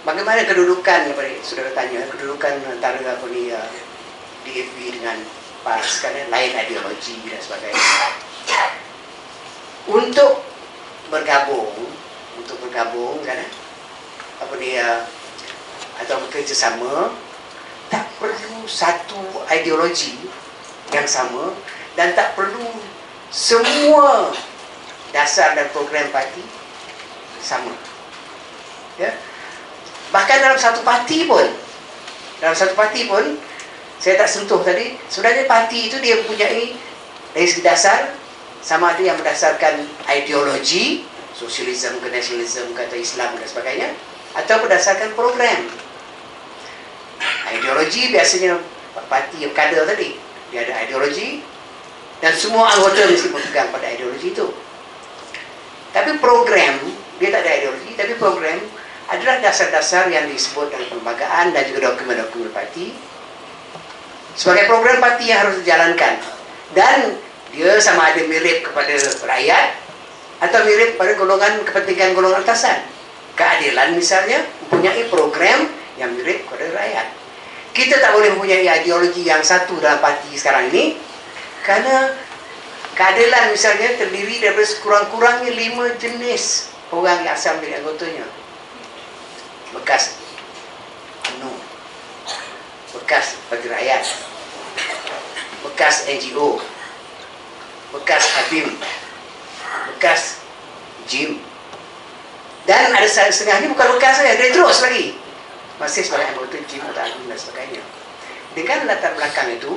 Bagaimana kedudukan, saudara tanya, kedudukan antara apa ni, DAP dengan PAS, kan lain ideologi dan sebagainya. Untuk bergabung kan, apa dia, atau bekerjasama, tak perlu satu ideologi yang sama dan tak perlu semua dasar dan program parti sama. Ya. Bahkan dalam satu parti pun, saya tak sentuh tadi, sebenarnya parti itu dia mempunyai dari segi dasar, sama ada yang berdasarkan ideologi, sosialisme ke nasionalisme ke atau Islam dan sebagainya, atau berdasarkan program. Ideologi biasanya parti yang kader tadi, dia ada ideologi dan semua anggota mesti berpegang pada ideologi itu. Tapi program, dia tak ada ideologi, tapi program adalah dasar-dasar yang disebut dalam perlembagaan dan juga dokumen-dokumen parti sebagai program parti yang harus dijalankan, dan dia sama ada mirip kepada rakyat atau mirip pada kepentingan golongan atasan. Keadilan misalnya mempunyai program yang mirip kepada rakyat. Kita tak boleh mempunyai ideologi yang satu dalam parti sekarang ini, kerana keadilan misalnya terdiri daripada sekurang-kurangnya 5 jenis orang yang asal menjadi anggotanya. Bekas UMNO, bekas bagi rakyat, bekas NGO, bekas ABIM, bekas JIM, dan ada setengahnya bukan bekas saja, dia terus lagi masih sebagai anggota JIM atau ABIM dan sebagainya. Dengan latar belakang itu,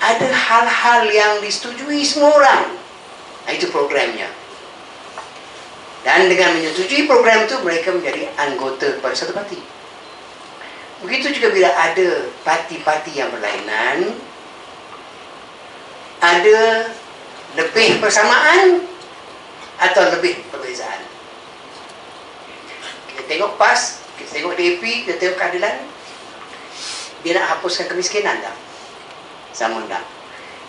ada hal-hal yang disetujui semua orang. Nah, itu programnya. Dan dengan menyetujui program itu, mereka menjadi anggota pada satu parti. Begitu juga bila ada parti-parti yang berlainan, ada lebih persamaan atau lebih perbezaan. Kita tengok PAS, kita tengok DAP, kita tengok keadilan. Dia nak hapuskan kemiskinan tak? Sama tak?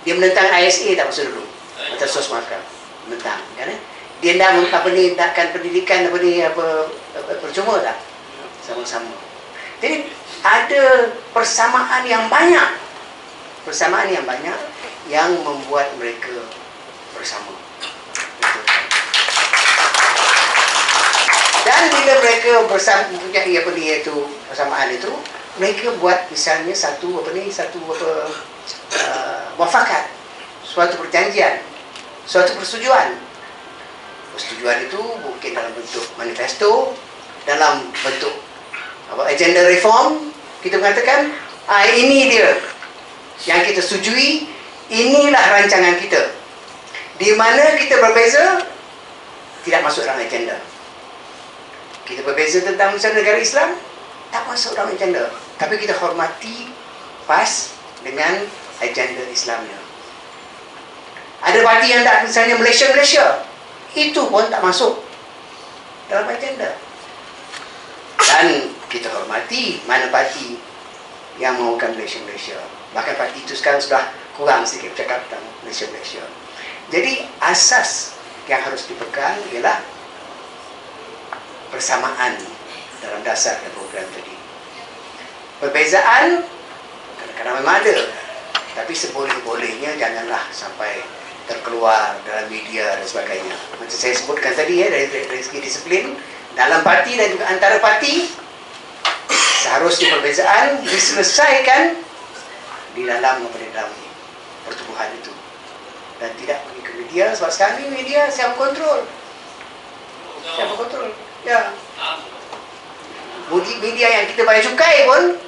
Dia menentang ISA tak masa dulu? Atau sos markah? Menentang, kan? Dia nakkan pendidikan percuma tak? Sama-sama. Jadi ada persamaan yang banyak yang membuat mereka bersama. Dan bila mereka bersama mempunyai persamaan itu, mereka buat misalnya satu muafakat, suatu perjanjian, suatu persetujuan. Persetujuan itu mungkin dalam bentuk manifesto, dalam bentuk agenda reform. Kita mengatakan, ini dia yang kita setujui, inilah rancangan kita. Di mana kita berbeza, tidak masuk dalam agenda. Kita berbeza tentang misalnya negara Islam, tak masuk dalam agenda. Tapi kita hormati PAS dengan agenda Islamnya. Ada parti yang tak, misalnya Malaysia, itu pun tak masuk dalam agenda. Dan kita hormati mana parti yang mahukan Malaysia. Bahkan parti itu sekarang sudah kurang sedikit bercakap tentang Malaysia. Jadi asas yang harus dipegang ialah persamaan dalam dasar dan program tadi. Perbezaan kadang-kadang memang ada, tapi seboleh-bolehnya janganlah sampai terkeluar dalam media dan sebagainya. Macam saya sebutkan tadi, dari segi disiplin dalam parti dan juga antara parti, seharusnya perbezaan diselesaikan di dalam pertubuhan itu dan tidak pergi ke media. Sebab sekarang ini media siapa kontrol? Ya, media yang kita bayar cukai pun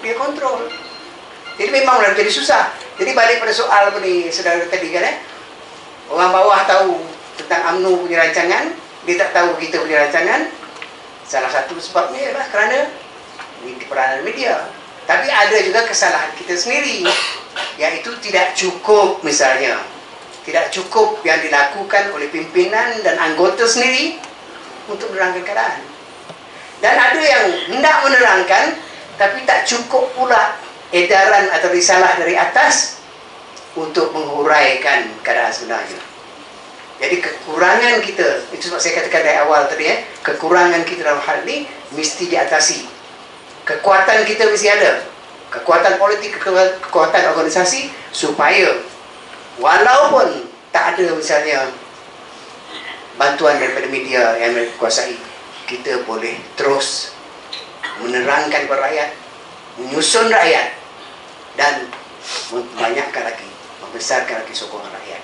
dia kontrol. Jadi memanglah jadi susah. Jadi balik pada soal saudara tadi kan, orang bawah tahu tentang UMNO punya rancangan, dia tak tahu kita punya rancangan. Salah satu sebabnya ialah kerana peranan media. Tapi ada juga kesalahan kita sendiri, iaitu tidak cukup misalnya. Tidak cukup yang dilakukan oleh pimpinan dan anggota sendiri untuk menerangkan keadaan. Dan ada yang hendak menerangkan, tapi tak cukup pula edaran atau risalah dari atas untuk menghuraikan keadaan sebenarnya. Jadi kekurangan kita, itu sebab saya katakan dari awal tadi ya, kekurangan kita dalam hal ini mesti diatasi. Kekuatan kita mesti ada, kekuatan politik, kekuatan organisasi, supaya walaupun tak ada misalnya bantuan daripada media yang mereka kuasai, kita boleh terus menerangkan kepada rakyat, menyusun rakyat, dan membanyakkan lagi, membesarkan lagi sokongan rakyat.